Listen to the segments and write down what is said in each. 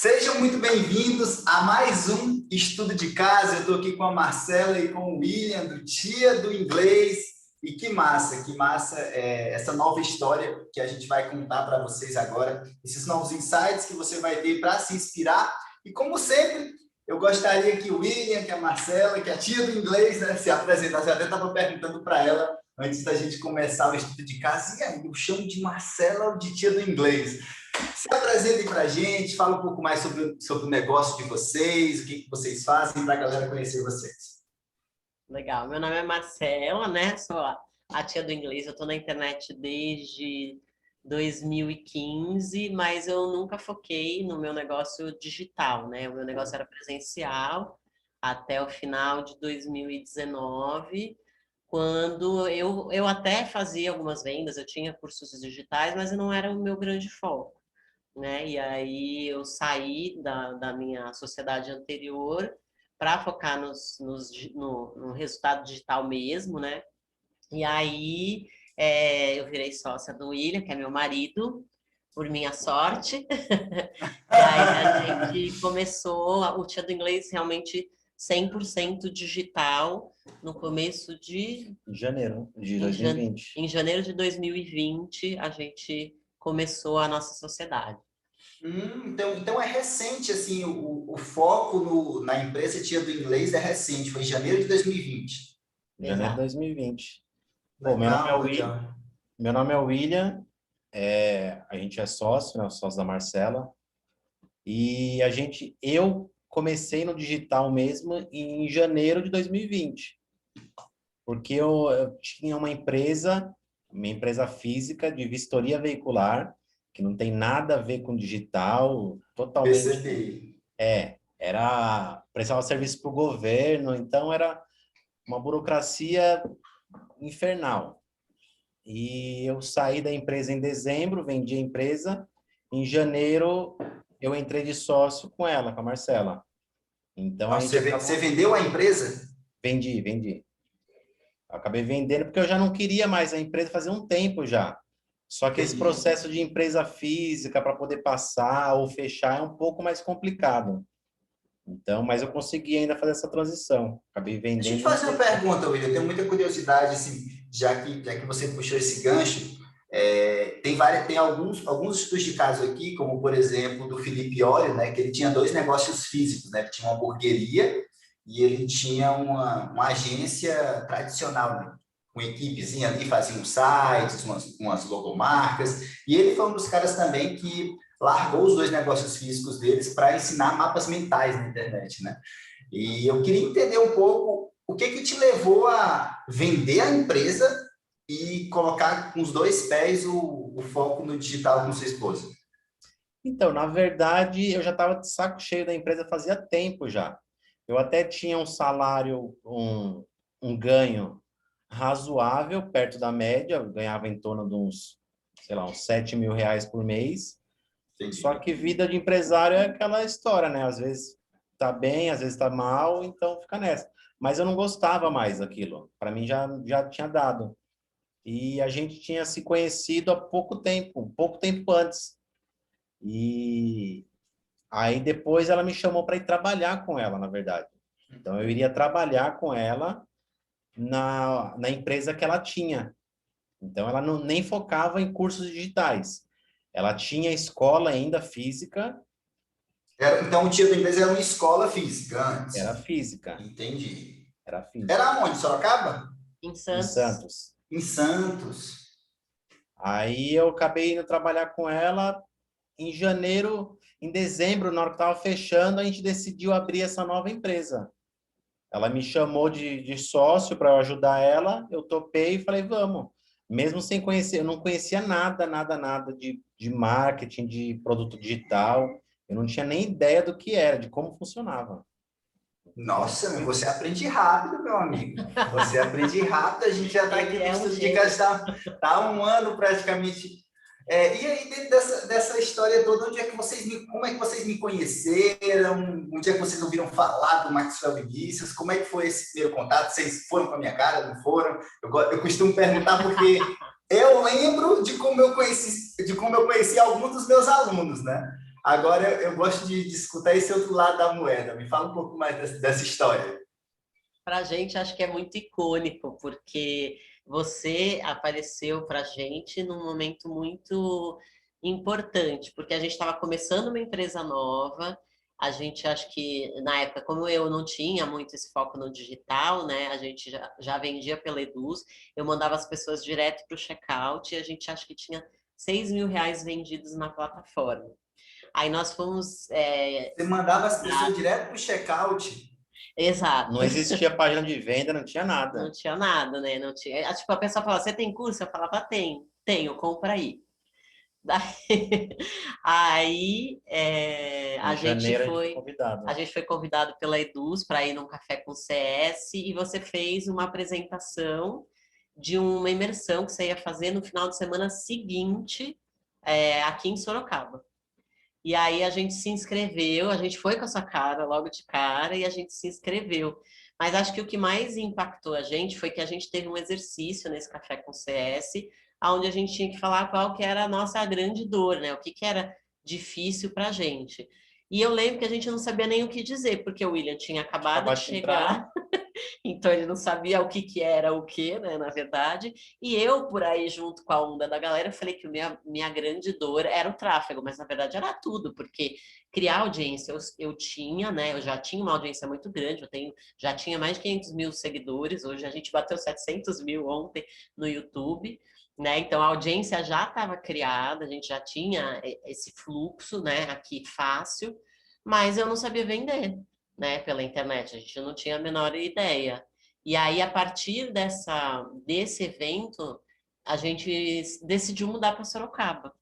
Sejam muito bem-vindos a mais um estudo de casa. Eu estou aqui com a Marcela e com o William, do Tia do Inglês. E que massa essa nova história que a gente vai contar para vocês agora, esses novos insights que você vai ter para se inspirar. E como sempre, eu gostaria que o William, que a Marcela, que a Tia do Inglês, né, se apresentasse. Eu até estava perguntando para ela antes da gente começar o estudo de casa, e aí, eu chamo de Marcela ou de Tia do Inglês? Se apresentem para a gente, fala um pouco mais sobre o negócio de vocês, o que vocês fazem para a galera conhecer vocês. Legal, meu nome é Marcela, né? Sou a tia do inglês, eu estou na internet desde 2015, mas eu nunca foquei no meu negócio digital, né? O meu negócio era presencial até o final de 2019, quando eu até fazia algumas vendas, eu tinha cursos digitais, mas não era o meu grande foco, né? E aí eu saí da minha sociedade anterior para focar no resultado digital mesmo, né? E aí eu virei sócia do William, que é meu marido, por minha sorte. E aí a gente começou o Tia do Inglês realmente 100% digital no começo de janeiro de 2020. Em janeiro de 2020, a gente começou a nossa sociedade. Então é recente, assim, o foco na empresa Tia do Inglês é recente, foi em janeiro de 2020. Janeiro de 2020. Legal, Bom, legal. Meu nome é William, a gente é sócio, né, sócio da Marcela, e eu comecei no digital mesmo em janeiro de 2020, porque eu tinha uma empresa física de vistoria veicular, que não tem nada a ver com digital, totalmente. Percebi. Prestava serviço para o governo, então era uma burocracia infernal. E eu saí da empresa em dezembro, vendi a empresa. Em janeiro, eu entrei de sócio com ela, com a Marcela. Então, Você vendeu a empresa? Vendi. Acabei vendendo porque eu já não queria mais a empresa fazia um tempo já. Só que esse processo de empresa física para poder passar ou fechar é um pouco mais complicado. Então, mas eu consegui ainda fazer essa transição. Acabei vendendo. Deixa eu te fazer uma pergunta, William. Eu tenho muita curiosidade, assim, já que você puxou esse gancho. Tem alguns estudos de caso aqui, como, por exemplo, do Felipe Olio, né, que ele tinha 2 negócios físicos, né? Ele tinha uma hamburgueria e ele tinha uma agência tradicional, né? Com equipezinha ali, fazia uns sites, umas logomarcas. E ele foi um dos caras também que largou os 2 negócios físicos deles para ensinar mapas mentais na internet, né? E eu queria entender um pouco o que te levou a vender a empresa e colocar com os 2 pés o foco no digital com sua esposa. Então, na verdade, eu já estava de saco cheio da empresa fazia tempo já. Eu até tinha um salário, um ganho razoável, perto da média, eu ganhava em torno de uns 7 mil reais por mês. Entendi. Só que vida de empresário é aquela história, né? Às vezes tá bem, às vezes tá mal, então fica nessa. Mas eu não gostava mais daquilo. Para mim já tinha dado. E a gente tinha se conhecido há pouco tempo antes. E aí depois ela me chamou para ir trabalhar com ela, na verdade. Então eu iria trabalhar com ela na empresa que ela tinha. Então ela nem focava em cursos digitais. Ela tinha escola ainda física. Então o Tia do Inglês era uma escola física antes? Era física. Entendi. Era física. Era onde? Sorocaba? Em Santos. Em Santos. Em Santos. Aí eu acabei indo trabalhar com ela em janeiro, em dezembro, na hora que estava fechando, a gente decidiu abrir essa nova empresa. Ela me chamou de sócio para eu ajudar ela, eu topei e falei, vamos. Mesmo sem conhecer, eu não conhecia nada de marketing, de produto digital, eu não tinha nem ideia do que era, de como funcionava. Nossa, você aprende rápido, meu amigo. Você aprende rápido, a gente já está aqui no estudo de casa, tá há um ano praticamente. E aí, dentro dessa história toda, como é que vocês me conheceram? Onde é que vocês ouviram falar do Maxwell Vinícius? Como é que foi esse primeiro contato? Vocês foram com a minha cara, não foram? Eu costumo perguntar porque eu lembro de como eu conheci alguns dos meus alunos, né? Agora eu gosto de escutar esse outro lado da moeda. Me fala um pouco mais dessa história. Para a gente, acho que é muito icônico, porque você apareceu para a gente num momento muito importante, porque a gente estava começando uma empresa nova, a gente, acho que, na época, como eu não tinha muito esse foco no digital, né, a gente já vendia pela Eduz, eu mandava as pessoas direto para o checkout, e a gente, acho que tinha R$ 6.000 vendidos na plataforma. Aí nós fomos... Você mandava as pessoas direto para o checkout. Exato. Não existia página de venda, não tinha nada. Não tinha nada, né? Não tinha... Tipo, a pessoa falava, você tem curso? Eu falava, tenho, compra aí. Daí, aí Em janeiro a gente foi convidado pela Eduz para ir num café com CS e você fez uma apresentação de uma imersão que você ia fazer no final de semana seguinte aqui em Sorocaba. E aí a gente se inscreveu, a gente foi com a sua cara logo de cara e a gente se inscreveu. Mas acho que o que mais impactou a gente foi que a gente teve um exercício nesse café com CS, onde a gente tinha que falar qual que era a nossa grande dor, né? O que era difícil para a gente. E eu lembro que a gente não sabia nem o que dizer, porque o William tinha acabado de chegar, então ele não sabia o que era o que, né, na verdade. E eu, por aí, junto com a onda da galera, falei que minha grande dor era o tráfego, mas na verdade era tudo, porque criar audiência eu tinha, né? Eu já tinha uma audiência muito grande, já tinha mais de 500 mil seguidores, hoje a gente bateu 700 mil ontem no YouTube. Né? Então a audiência já estava criada, a gente já tinha esse fluxo, né, aqui fácil, mas eu não sabia vender, né, pela internet, a gente não tinha a menor ideia. E aí a partir desse evento, a gente decidiu mudar para Sorocaba.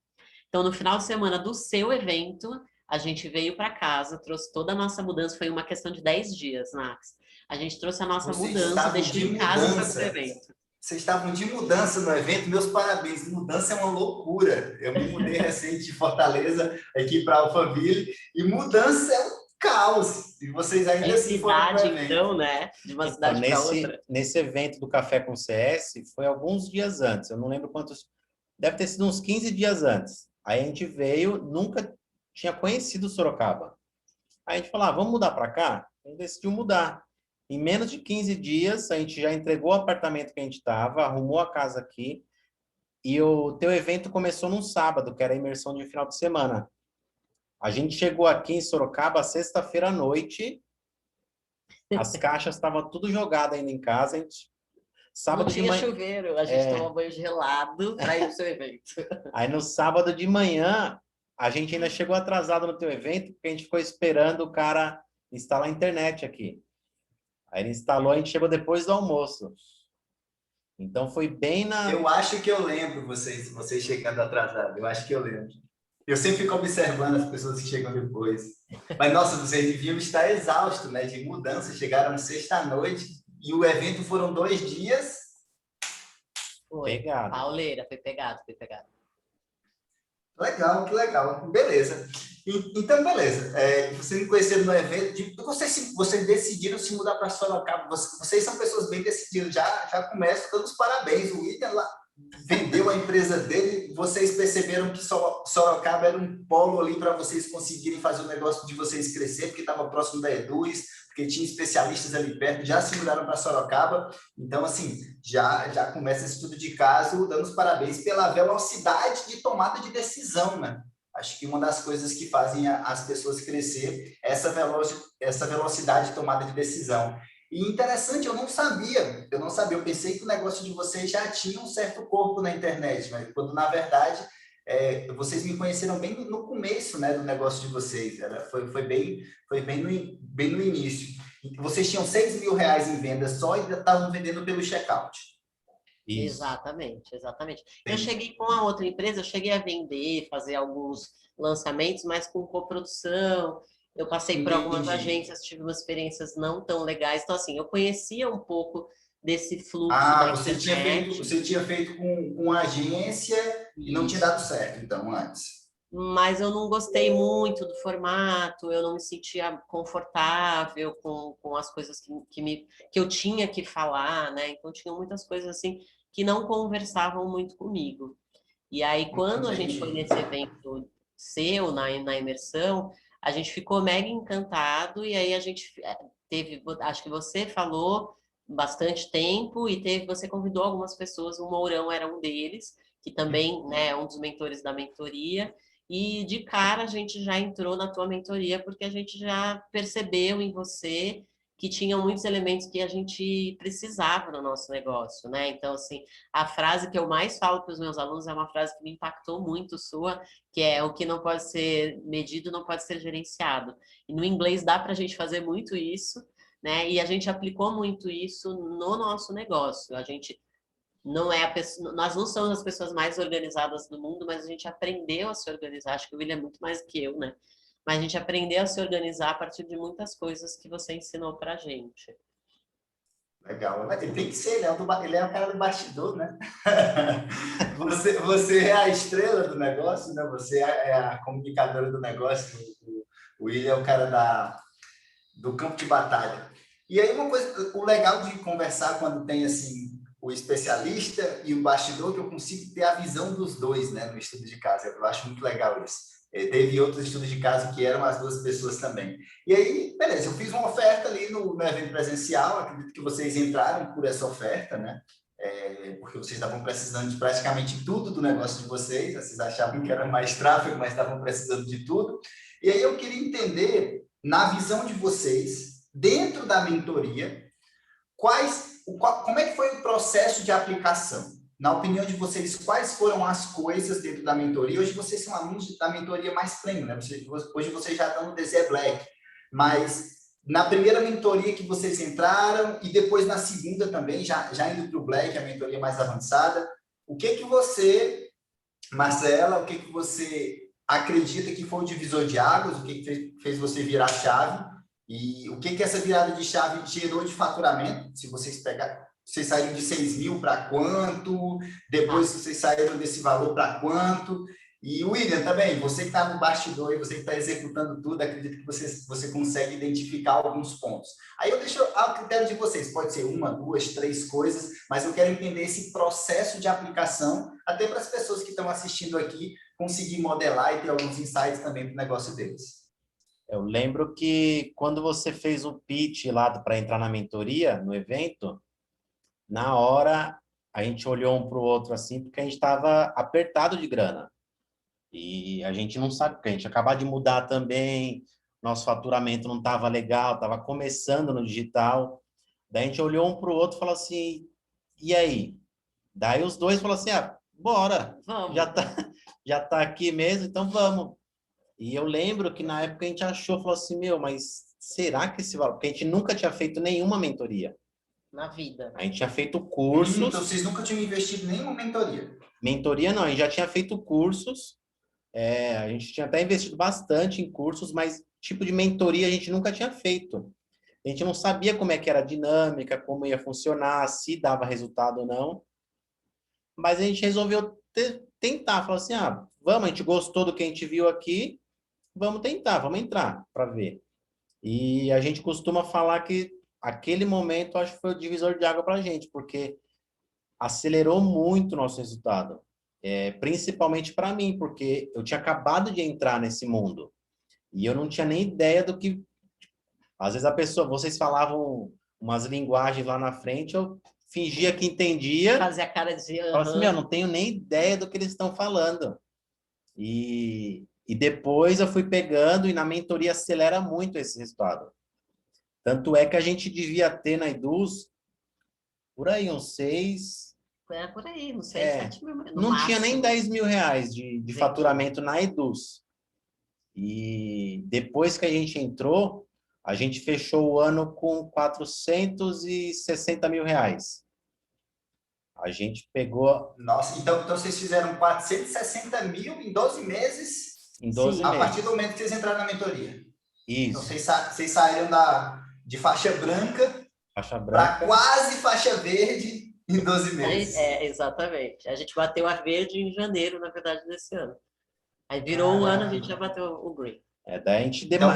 Então no final de semana do seu evento, a gente veio para casa, trouxe toda a nossa mudança, foi uma questão de 10 dias, Max. A gente trouxe a nossa mudança, deixou em casa para o evento. Vocês estavam de mudança no evento, meus parabéns. Mudança é uma loucura. Eu me mudei recente de Fortaleza aqui para Alphaville e mudança é um caos. E vocês ainda assim foram para o evento. Então, né? De uma cidade para outra. Nesse evento do Café com CS, foi alguns dias antes. Eu não lembro quantos. Deve ter sido uns 15 dias antes. Aí a gente veio, nunca tinha conhecido Sorocaba. Aí a gente falou, vamos mudar para cá? A gente decidiu mudar. Em menos de 15 dias, a gente já entregou o apartamento que a gente estava, arrumou a casa aqui, e o teu evento começou num sábado, que era a imersão de final de semana. A gente chegou aqui em Sorocaba sexta-feira à noite, as caixas estavam tudo jogadas ainda em casa. Sábado não tinha chuveiro, a gente tomou banho gelado para ir para o seu evento. Aí no sábado de manhã, a gente ainda chegou atrasado no teu evento, porque a gente ficou esperando o cara instalar a internet aqui. Aí ele instalou, a gente chegou depois do almoço. Então foi bem na... Eu acho que eu lembro vocês chegando atrasado. Eu acho que eu lembro. Eu sempre fico observando as pessoas que chegam depois. Mas, nossa, vocês deviam estar exaustos, né? De mudança. Chegaram sexta-noite e o evento foram 2 dias. Foi. Pegado. Pauleira, foi pegado. Legal, que legal. Beleza. Então, beleza. Vocês me conheceram no evento. Vocês decidiram se mudar para Sorocaba. Vocês são pessoas bem decididas. Já começo dando os parabéns. O William lá vendeu a empresa dele. Vocês perceberam que Sorocaba era um polo ali para vocês conseguirem fazer o negócio de vocês crescer, porque estava próximo da Eduz, porque tinha especialistas ali perto. Já se mudaram para Sorocaba. Então, assim, já começa esse estudo de caso, dando os parabéns pela velocidade de tomada de decisão, né? Acho que uma das coisas que fazem as pessoas crescer é essa velocidade de tomada de decisão. E interessante, eu não sabia, eu pensei que o negócio de vocês já tinha um certo corpo na internet, mas quando, na verdade, vocês me conheceram bem no começo, né, do negócio de vocês, foi bem no início. Vocês tinham R$6.000 em venda só e estavam vendendo pelo checkout. Isso. Exatamente. Eu cheguei com a outra empresa, eu cheguei a vender, fazer alguns lançamentos, mas com coprodução. Eu passei por algumas agências, tive umas experiências não tão legais. Então, assim, eu conhecia um pouco desse fluxo da internet. Você tinha feito com agência e não tinha dado certo, então, antes. Mas eu não gostei muito do formato, eu não me sentia confortável com as coisas que eu tinha que falar, né? Então, tinha muitas coisas assim que não conversavam muito comigo. E aí, quando a gente foi nesse evento seu na imersão, a gente ficou mega encantado e aí a gente teve, acho que você falou bastante tempo e você convidou algumas pessoas, o Mourão era um deles, que também, né, é um dos mentores da mentoria, e de cara a gente já entrou na tua mentoria porque a gente já percebeu em você que tinham muitos elementos que a gente precisava no nosso negócio, né? Então, assim, a frase que eu mais falo para os meus alunos é uma frase que me impactou muito sua, que é: o que não pode ser medido não pode ser gerenciado. E no inglês dá para a gente fazer muito isso, né? E a gente aplicou muito isso no nosso negócio. A gente não é nós não somos as pessoas mais organizadas do mundo, mas a gente aprendeu a se organizar. Acho que o William é muito mais que eu, né? Mas a gente aprendeu a se organizar a partir de muitas coisas que você ensinou para a gente. Legal. Mas ele tem que ser, ele é o cara do bastidor, né? Você é a estrela do negócio, né? Você é a comunicadora do negócio. O William é o cara do campo de batalha. E aí uma coisa, o legal de conversar quando tem assim o especialista e o bastidor, que eu consigo ter a visão dos dois, né, no estudo de caso. Eu acho muito legal isso. Teve outros estudos de caso que eram as duas pessoas também. E aí, beleza, eu fiz uma oferta ali no evento presencial, acredito que vocês entraram por essa oferta, né? Porque vocês estavam precisando de praticamente tudo do negócio de vocês, vocês achavam que era mais tráfego, mas estavam precisando de tudo. E aí eu queria entender, na visão de vocês, dentro da mentoria, como é que foi o processo de aplicação? Na opinião de vocês, quais foram as coisas dentro da mentoria? Hoje vocês são alunos da mentoria mais premium, né? Hoje vocês já estão no DZ Black, mas na primeira mentoria que vocês entraram e depois na segunda também, já indo para o Black, a mentoria mais avançada, o que você, Marcela, o que você acredita que foi o divisor de águas, o que fez você virar a chave e o que essa virada de chave gerou de faturamento? Se vocês saíram de 6 mil para quanto? Depois vocês saíram desse valor para quanto? E o William também, você que está no bastidor e você que está executando tudo, acredito que você consegue identificar alguns pontos. Aí eu deixo ao critério de vocês, pode ser uma, duas, três coisas, mas eu quero entender esse processo de aplicação, até para as pessoas que estão assistindo aqui conseguir modelar e ter alguns insights também para o negócio deles. Eu lembro que quando você fez o pitch lá para entrar na mentoria, no evento, na hora a gente olhou um para o outro assim, porque a gente estava apertado de grana. E a gente não sabe, porque a gente acabou de mudar também, nosso faturamento não estava legal, estava começando no digital. Daí a gente olhou um para o outro e falou assim, e aí? Daí os dois falaram assim, bora, Vamos. já tá aqui mesmo, então vamos. E eu lembro que na época a gente achou, falou assim, mas será que esse valor? Porque a gente nunca tinha feito nenhuma mentoria. Na vida. A gente tinha feito cursos. Então vocês nunca tinham investido em nenhuma mentoria? Mentoria não, a gente já tinha feito cursos. A gente tinha até investido bastante em cursos, mas tipo de mentoria a gente nunca tinha feito. A gente não sabia como é que era a dinâmica, como ia funcionar, se dava resultado ou não. Mas a gente resolveu tentar, falou assim, vamos, a gente gostou do que a gente viu aqui, vamos tentar, vamos entrar para ver. E a gente costuma falar que aquele momento, acho que foi o divisor de água para a gente, porque acelerou muito o nosso resultado. Principalmente para mim, porque eu tinha acabado de entrar nesse mundo. E eu não tinha nem ideia do que... Às vezes vocês falavam umas linguagens lá na frente, eu fingia que entendia. Fazia a cara de... Falava assim, não tenho nem ideia do que eles estão falando. E depois eu fui pegando, e na mentoria acelera muito esse resultado. Tanto é que a gente devia ter na Eduz, por aí, uns 6... por aí, não sei, 7 mil. Não máximo. Tinha nem 10 mil reais de faturamento na Eduz. E depois que a gente entrou, a gente fechou o ano com 460 mil reais. A gente pegou... Nossa, então vocês fizeram 460 mil em 12 meses? Em 12 meses. A partir do momento que vocês entraram na mentoria? Isso. Então vocês saíram de faixa branca para quase faixa verde em 12 meses. Exatamente. A gente bateu a verde em janeiro, na verdade, desse ano. Aí virou um ano, a gente já bateu o green. Daí a gente Então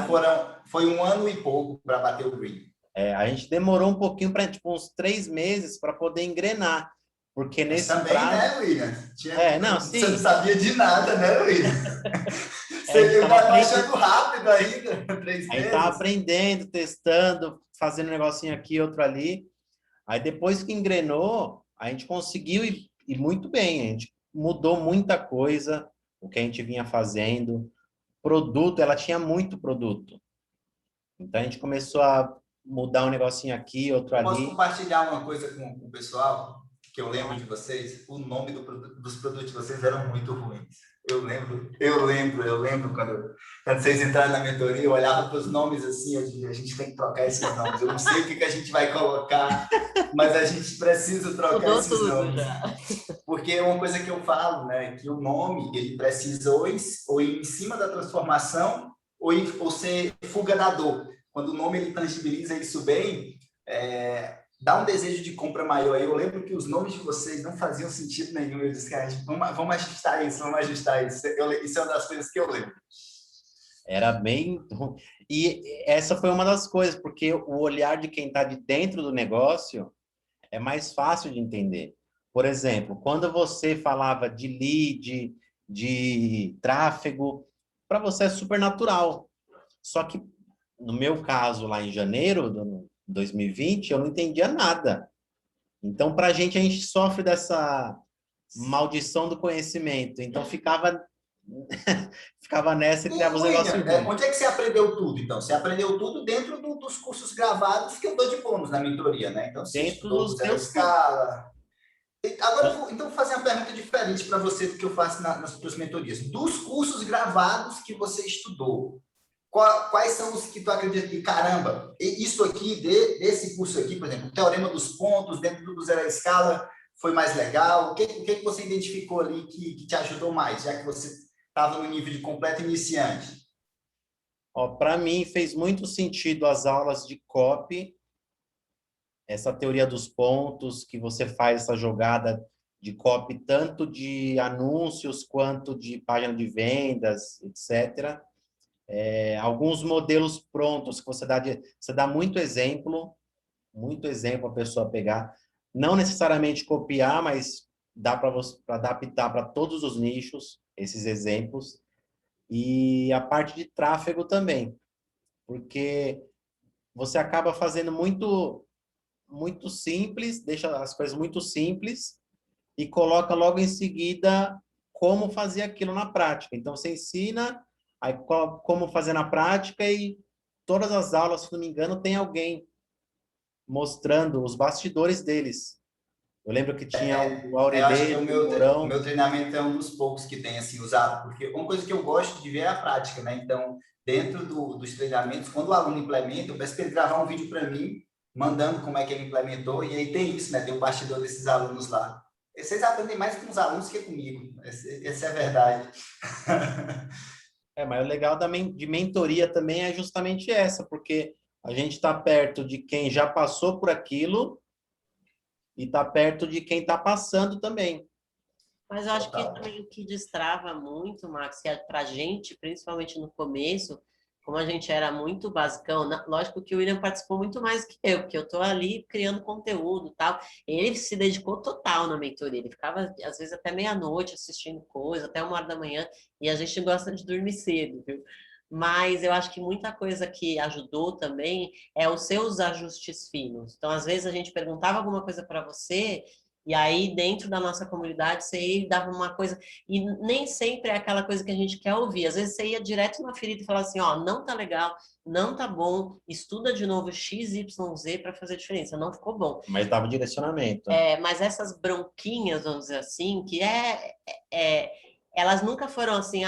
foi um ano e pouco para bater o green. A gente demorou um pouquinho, para tipo uns 3 meses para poder engrenar. Porque Mas nesse também, prazo... né, William? Não, Você sim. não sabia de nada, né, William? A gente Você estava estava aprendendo, achando rápido ainda, 3 a gente tava meses. aprendendo, testando, fazendo um negocinho aqui, outro ali. Aí depois que engrenou, a gente conseguiu ir muito bem. A gente mudou muita coisa, o que a gente vinha fazendo. Produto, ela tinha muito produto. Então a gente começou a mudar um negocinho aqui, outro Eu posso ali. compartilhar uma coisa com o pessoal, que eu lembro de vocês. O nome dos produtos de vocês eram muito ruins. Eu lembro quando vocês entraram na mentoria, eu olhava para os nomes assim, eu dizia, a gente tem que trocar esses nomes. Eu não sei o que a gente vai colocar, mas a gente precisa trocar Mudou esses tudo nomes. já. Porque é uma coisa que eu falo, né, que o nome, ele precisa ou ir em cima da transformação ou ser fuga da dor. Quando o nome ele tangibiliza isso bem, dá um desejo de compra maior. Eu lembro que os nomes de vocês não faziam sentido nenhum. Eu disse, cara, vamos ajustar isso, vamos ajustar isso. Isso é uma das coisas que eu lembro. Era bem... E essa foi uma das coisas, porque o olhar de quem está de dentro do negócio é mais fácil de entender. Por exemplo, quando você falava de lead, de tráfego, para você é super natural. Só que, no meu caso, lá em janeiro de 2020, eu não entendia nada. Então, para a gente sofre dessa maldição do conhecimento. Então, ficava nessa e E, criava os William, negócios ruins. onde é que você aprendeu tudo, então? Você aprendeu tudo dentro dos cursos gravados que eu dou de bônus na mentoria, né? Então, você Dentro estudou do dos Zero meus cursos. Escala. Agora, então, vou fazer uma pergunta diferente para você do que eu faço nas suas mentorias. Dos cursos gravados que você estudou, quais são os que tu acredita que, caramba, isso aqui, desse curso aqui, por exemplo, o Teorema dos Pontos, dentro do Zero Escala, foi mais legal? O que você identificou ali que te ajudou mais, já que você estava no nível de completo iniciante? Para mim, fez muito sentido as aulas de copy, essa teoria dos pontos, que você faz essa jogada de copy, tanto de anúncios quanto de página de vendas, etc. Alguns modelos prontos que você dá muito exemplo a pessoa pegar. Não necessariamente copiar, mas dá para adaptar para todos os nichos, esses exemplos. E a parte de tráfego também, porque você acaba fazendo muito simples, deixa as coisas muito simples e coloca logo em seguida como fazer aquilo na prática. Então, você ensina aí, como fazer na prática e todas as aulas, se não me engano, tem alguém mostrando os bastidores deles. Eu lembro que tinha o Eu acho que Aurelê, o o Mourão. meu treinamento é um dos poucos que tem assim usado, porque uma coisa que eu gosto de ver é a prática, né? Então, dentro dos treinamentos, quando o aluno implementa, eu peço para ele gravar um vídeo para mim, mandando como é que ele implementou, e aí tem isso, né? Tem o bastidor desses alunos lá. E vocês aprendem mais com os alunos que comigo, essa é a verdade. Mas o legal de mentoria também é justamente essa, porque a gente está perto de quem já passou por aquilo e está perto de quem está passando também. Mas eu acho que Total. também o que destrava muito, Max, que é pra gente, principalmente no começo, como a gente era muito basicão, lógico que o William participou muito mais que eu, porque eu tô ali criando conteúdo e tal. Ele se dedicou total na mentoria, ele ficava, às vezes, até meia-noite assistindo coisa, até 1 hora da manhã, e a gente gosta de dormir cedo, viu? Mas eu acho que muita coisa que ajudou também é os seus ajustes finos. Então, às vezes, a gente perguntava alguma coisa para você, e aí, dentro da nossa comunidade, você ia e dava uma coisa, e nem sempre é aquela coisa que a gente quer ouvir. Às vezes você ia direto na ferida e falava assim, ó, não tá legal, não tá bom, estuda de novo X, Y, Z para fazer diferença, não ficou bom. Mas dava direcionamento. Mas essas bronquinhas, vamos dizer assim, é elas nunca foram assim,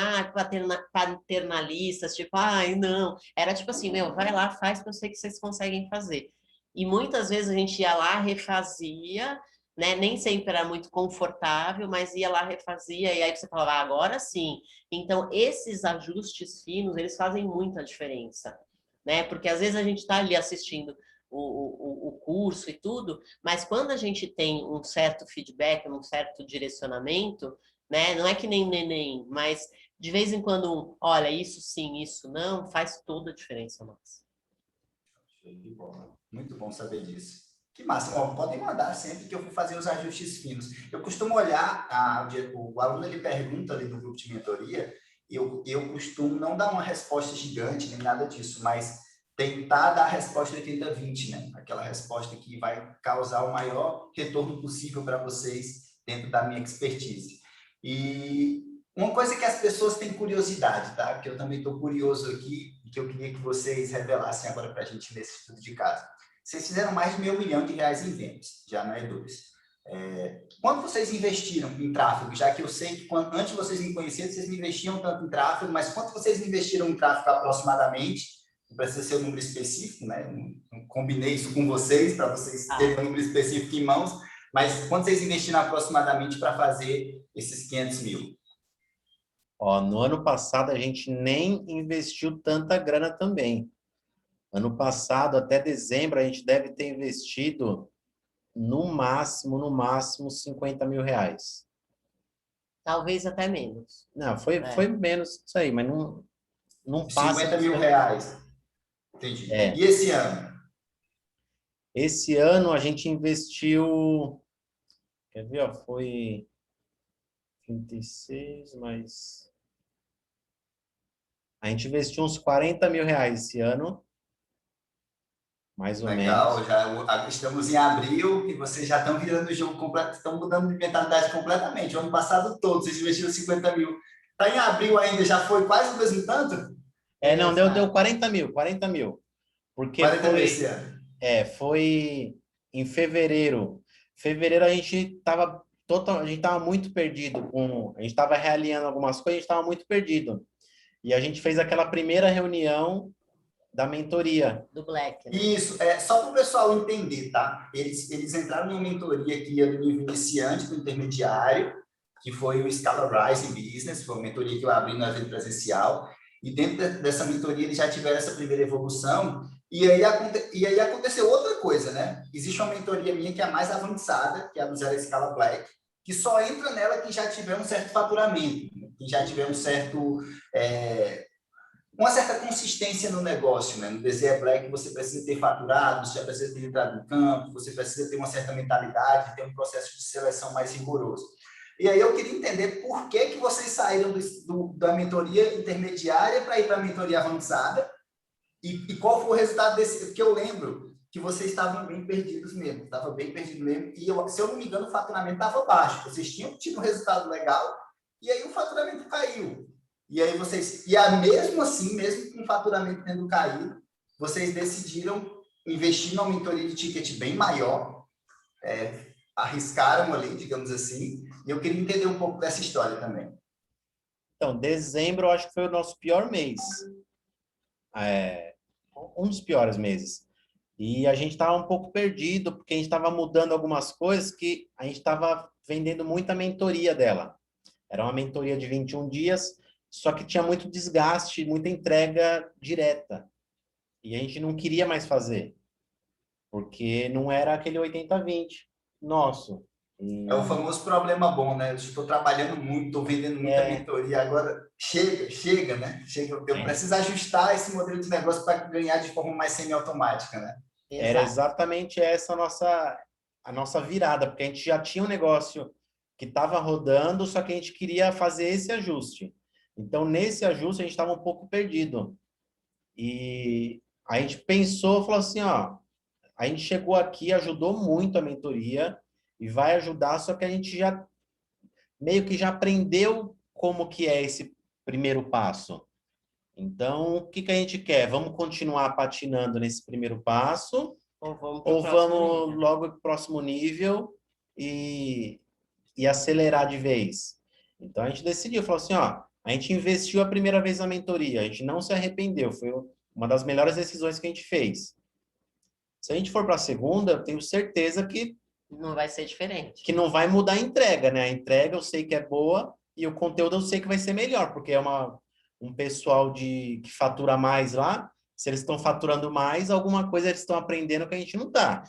paternalistas, tipo, ai, não. Era tipo assim, meu, vai lá, faz que eu sei que vocês conseguem fazer. E muitas vezes a gente ia lá, refazia, né? Nem sempre era muito confortável, mas ia lá, refazia, e aí você falava, agora sim. Então, esses ajustes finos, eles fazem muita diferença, né? Porque às vezes a gente está ali assistindo o curso e tudo, mas quando a gente tem um certo feedback, um certo direcionamento, né? Não é que nem neném, mas de vez em quando, olha, isso sim, isso não, faz toda a diferença, Max. Muito bom saber disso. Que massa. Ó, podem mandar sempre que eu vou fazer os ajustes finos. Eu costumo olhar, o aluno ele pergunta ali no grupo de mentoria, eu costumo não dar uma resposta gigante, nem nada disso, mas tentar dar a resposta 80-20, né? Aquela resposta que vai causar o maior retorno possível para vocês dentro da minha expertise. E uma coisa que as pessoas têm curiosidade, tá? Que eu também estou curioso aqui, que eu queria que vocês revelassem agora para a gente nesse estudo de caso. Vocês fizeram mais de R$ 1.000.000 em vendas, já na E2. Quanto vocês investiram em tráfego? Já que eu sei que antes vocês me conheciam, vocês não investiam tanto em tráfego, mas quanto vocês investiram em tráfego aproximadamente? Não precisa ser um número específico, né? Não combinei isso com vocês, para vocês terem um número específico em mãos, mas quanto vocês investiram aproximadamente para fazer esses 500 mil? Ó, no ano passado a gente nem investiu tanta grana também. Ano passado, até dezembro, a gente deve ter investido no máximo, R$ 50.000. Talvez até menos. Não, foi menos isso aí, mas não passa. R$ 50.000. Entendi. É. E esse ano? Esse ano a gente investiu, quer ver, ó, foi 36, mas a gente investiu uns R$ 40.000 esse ano, mais ou Legal, menos. já estamos em abril e vocês já estão virando o jogo completo, estão mudando de mentalidade completamente. O ano passado todo, vocês investiram 50 mil. Está em abril ainda, já foi quase o mesmo tanto? Não, deu 40 mil. Porque 40 mil esse ano. Foi em fevereiro. Fevereiro a gente estava muito perdido a gente estava realinhando algumas coisas, a gente estava muito perdido. E a gente fez aquela primeira reunião da mentoria. Do Black, né? Isso, só para o pessoal entender, tá? Eles entraram em uma mentoria que ia do nível iniciante para o intermediário, que foi o Scala Rising Business, foi uma mentoria que eu abri no evento presencial, e dentro dessa mentoria eles já tiveram essa primeira evolução, e aí aconteceu outra coisa, né? Existe uma mentoria minha que é a mais avançada, que é a do Zero Scala Black, que só entra nela quem já tiver um certo faturamento, quem já tiver uma certa consistência no negócio, né? No DZ Black você precisa ter faturado, você já precisa ter entrado no campo, você precisa ter uma certa mentalidade, ter um processo de seleção mais rigoroso. E aí eu queria entender por que vocês saíram da mentoria intermediária para ir para a mentoria avançada e qual foi o resultado desse, porque eu lembro que vocês estavam bem perdidos mesmo, estava bem perdido mesmo, e se eu não me engano o faturamento estava baixo, vocês tinham tido um resultado legal e aí o faturamento caiu. E aí mesmo assim, mesmo com o faturamento tendo caído, vocês decidiram investir numa mentoria de ticket bem maior, arriscaram ali, digamos assim, e eu queria entender um pouco dessa história também. Então, dezembro eu acho que foi o nosso pior mês. Um dos piores meses. E a gente estava um pouco perdido, porque a gente estava mudando algumas coisas que a gente estava vendendo muita mentoria dela. Era uma mentoria de 21 dias, só que tinha muito desgaste, muita entrega direta. E a gente não queria mais fazer, porque não era aquele 80-20 nosso. É o famoso problema bom, né? Eu estou trabalhando muito, estou vendendo muita mentoria, agora chega, né? Eu preciso ajustar esse modelo de negócio para ganhar de forma mais semiautomática, né? Era exatamente essa a nossa virada, porque a gente já tinha um negócio que estava rodando, só que a gente queria fazer esse ajuste. Então, nesse ajuste, a gente estava um pouco perdido. E a gente pensou, falou assim, ó, a gente chegou aqui, ajudou muito a mentoria e vai ajudar, só que a gente já meio que já aprendeu como que é esse primeiro passo. Então, o que a gente quer? Vamos continuar patinando nesse primeiro passo ou vamos logo para o próximo nível e acelerar de vez? Então, a gente decidiu, falou assim, ó, a gente investiu a primeira vez na mentoria, a gente não se arrependeu, foi uma das melhores decisões que a gente fez. Se a gente for para a segunda, eu tenho certeza que não vai ser diferente. Que não vai mudar a entrega, né? A entrega eu sei que é boa e o conteúdo eu sei que vai ser melhor, porque é um pessoal que fatura mais lá, se eles estão faturando mais, alguma coisa eles estão aprendendo que a gente não está.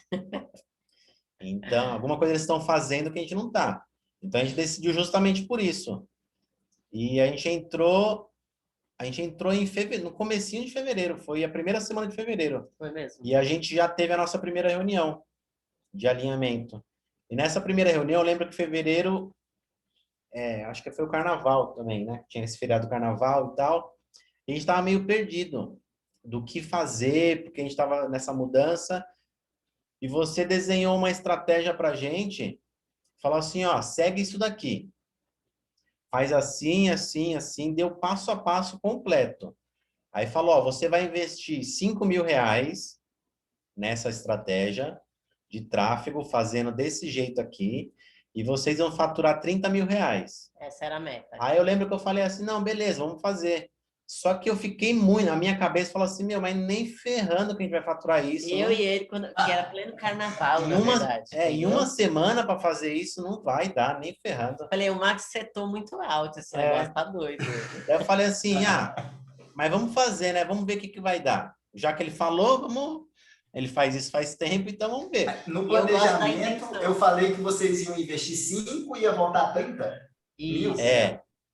Então, alguma coisa eles estão fazendo que a gente não está. Então, a gente decidiu justamente por isso. E a gente entrou em fevereiro, no comecinho de fevereiro, foi a primeira semana de fevereiro. Foi mesmo. E a gente já teve a nossa primeira reunião. de alinhamento. E nessa primeira reunião, eu lembro que fevereiro, acho que foi o carnaval também, né? Tinha esse feriado do carnaval e tal. E a gente estava meio perdido do que fazer, porque a gente estava nessa mudança. E você desenhou uma estratégia para a gente, falou assim, ó, segue isso daqui. Faz assim, assim, assim, deu passo a passo completo. Aí falou, ó, você vai investir 5.000 reais nessa estratégia de tráfego, fazendo desse jeito aqui, e vocês vão faturar 30.000 reais. Essa era a meta. Aí eu lembro que eu falei assim, não, beleza, vamos fazer. Só que eu fiquei muito, na minha cabeça, falou assim, meu, mas nem ferrando que a gente vai faturar isso. Eu e ele, que era pleno carnaval, na verdade. Em uma semana para fazer isso não vai dar, nem ferrando. Falei, o Max setou muito alto, esse negócio tá doido. Daí eu falei assim, mas vamos fazer, né? Vamos ver o que vai dar. Já que ele falou, vamos... Ele faz isso faz tempo, então vamos ver. No planejamento, eu falei que vocês iam investir 5 e ia voltar 30 mil.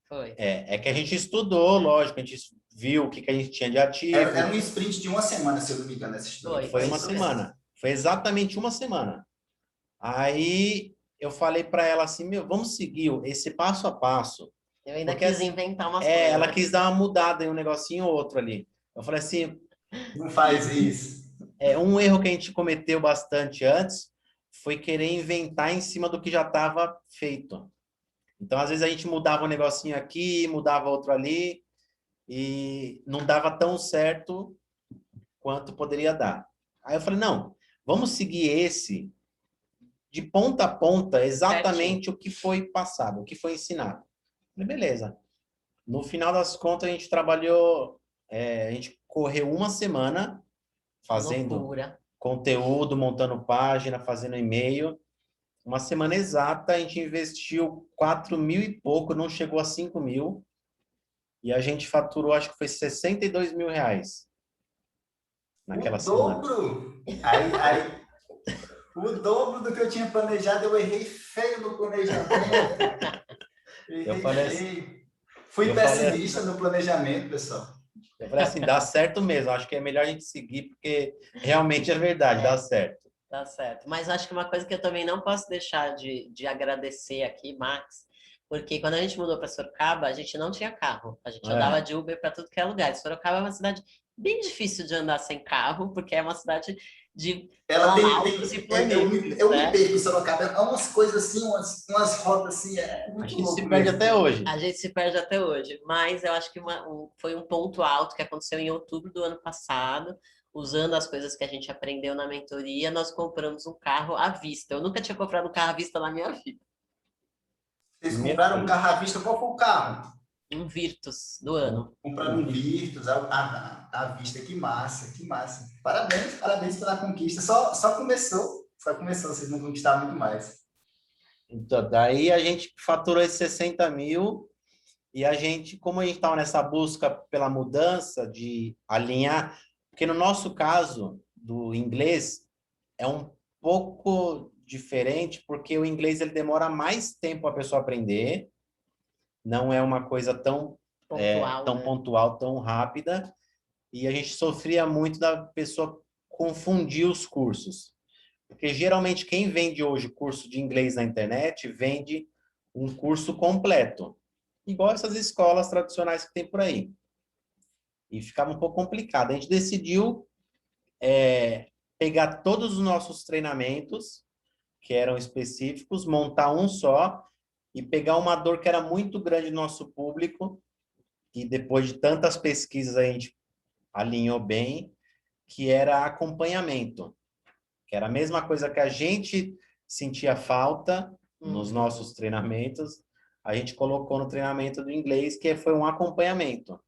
Foi. É que a gente estudou, lógico, a gente viu o que a gente tinha de ativo. Era um sprint de uma semana, se eu não me engano, essa história. Foi uma semana. Foi exatamente uma semana. Aí eu falei para ela assim, meu, vamos seguir esse passo a passo. Eu ainda quis inventar umas coisas. Ela quis dar uma mudada em um negocinho ou outro ali. Eu falei assim... Não faz isso. Um erro que a gente cometeu bastante antes foi querer inventar em cima do que já estava feito. Então, às vezes, a gente mudava um negocinho aqui, mudava outro ali, e não dava tão certo quanto poderia dar. Aí eu falei, não, vamos seguir esse de ponta a ponta, exatamente o que foi passado, o que foi ensinado. Falei, beleza. No final das contas, a gente trabalhou, a gente correu uma semana fazendo conteúdo, montando página, fazendo e-mail. Uma semana exata, a gente investiu 4.000 e pouco, não chegou a 5.000. E a gente faturou, acho que foi 62.000 reais naquela semana. Dobro! Aí, o dobro do que eu tinha planejado, eu errei feio no planejamento. Fui pessimista no planejamento, pessoal. Eu falei assim, dá certo mesmo. Acho que é melhor a gente seguir, porque realmente é verdade, dá certo. Dá certo. Mas acho que uma coisa que eu também não posso deixar de agradecer aqui, Max, porque quando a gente mudou para Sorocaba, a gente não tinha carro. A gente andava de Uber para tudo que é lugar. Sorocaba é uma cidade bem difícil de andar sem carro, porque é uma cidade de altos e planícies. Eu me perco em Sorocaba. É umas coisas assim, umas rotas assim. A gente se perde até hoje. A gente se perde até hoje. Mas eu acho que foi um ponto alto que aconteceu em outubro do ano passado. Usando as coisas que a gente aprendeu na mentoria, nós compramos um carro à vista. Eu nunca tinha comprado um carro à vista na minha vida. Vocês compraram um carro à vista? Qual foi o carro? Um Virtus do ano. Compraram um Virtus à vista. Que massa, que massa. Parabéns pela conquista. Só começou, vocês não conquistaram muito mais. Então, daí a gente faturou esses 60.000 e a gente, como a gente estava nessa busca pela mudança, de alinhar... Porque no nosso caso, do inglês, é um pouco diferente, porque o inglês ele demora mais tempo a pessoa aprender, não é uma coisa tão pontual, tão rápida, e a gente sofria muito da pessoa confundir os cursos. Porque geralmente quem vende hoje curso de inglês na internet, vende um curso completo, igual essas escolas tradicionais que tem por aí. E ficava um pouco complicado. A gente decidiu pegar todos os nossos treinamentos, que eram específicos, montar um só e pegar uma dor que era muito grande no nosso público, e depois de tantas pesquisas a gente alinhou bem, que era acompanhamento, que era a mesma coisa que a gente sentia falta nos nossos treinamentos, a gente colocou no treinamento do inglês, que foi um acompanhamento.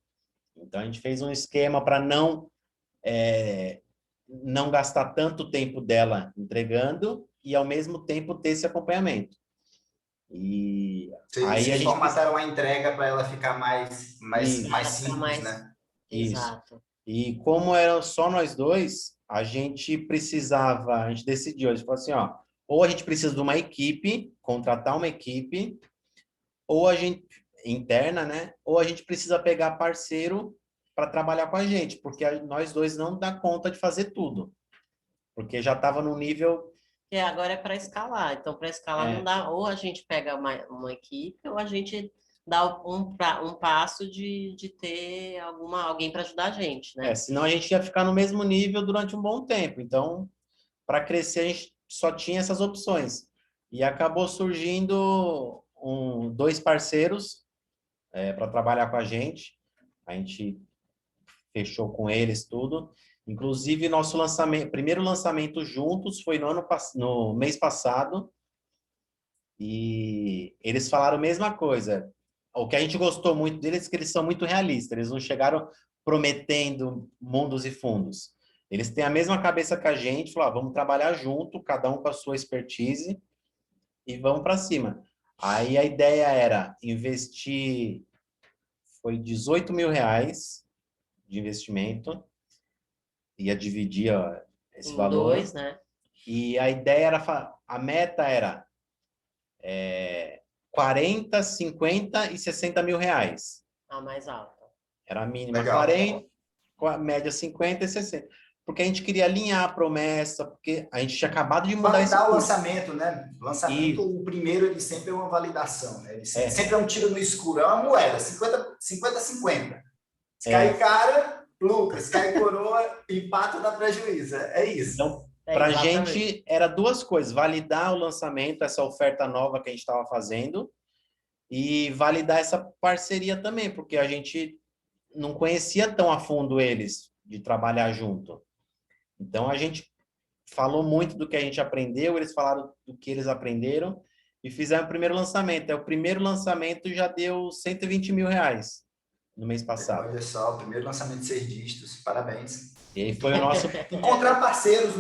Então, a gente fez um esquema para não gastar tanto tempo dela entregando e, ao mesmo tempo, ter esse acompanhamento. E aí a gente formataram a entrega para ela ficar mais simples, né? Exato. E como eram só nós dois, a gente decidiu, a gente falou assim, ou a gente precisa de uma equipe, contratar uma equipe, ou a gente interna, né? Ou a gente precisa pegar parceiro para trabalhar com a gente, porque nós dois não dá conta de fazer tudo. Porque já estava num nível Porque agora é para escalar. Então, para escalar não dá, ou a gente pega uma equipe, ou a gente dá um passo de ter alguém para ajudar a gente, né? Senão a gente ia ficar no mesmo nível durante um bom tempo. Então, para crescer, a gente só tinha essas opções. E acabou surgindo dois parceiros para trabalhar com a gente. A gente fechou com eles tudo. Inclusive, nosso primeiro lançamento juntos foi no mês passado. E eles falaram a mesma coisa. O que a gente gostou muito deles é que eles são muito realistas. Eles não chegaram prometendo mundos e fundos. Eles têm a mesma cabeça que a gente, falaram, vamos trabalhar junto, cada um com a sua expertise e vamos para cima. Aí a ideia era investir, foi R$ 18.000 de investimento, ia dividir esse valor. 2, né? E a ideia era, a meta era 40, 50 e R$ 60.000. A mais alta. Era a mínima. Legal. 40, com a média 50 e 60. Porque a gente queria alinhar a promessa, porque a gente tinha acabado de mudar esse Validar o curso. lançamento, né? O lançamento, o primeiro, ele sempre é uma validação, né? Ele sempre é um tiro no escuro, é uma moeda, 50-50. Se cair cara, lucra. Se cair coroa, empata dá prejuízo. É isso. Então, para a gente, era duas coisas. Validar o lançamento, essa oferta nova que a gente estava fazendo, e validar essa parceria também, porque a gente não conhecia tão a fundo eles, de trabalhar junto. Então, a gente falou muito do que a gente aprendeu, eles falaram do que eles aprenderam, e fizeram o primeiro lançamento. O primeiro lançamento já deu R$ 120.000 no mês passado. Olha só, o primeiro lançamento de 6 dígitos. Parabéns. E aí foi o nosso... Encontrar parceiros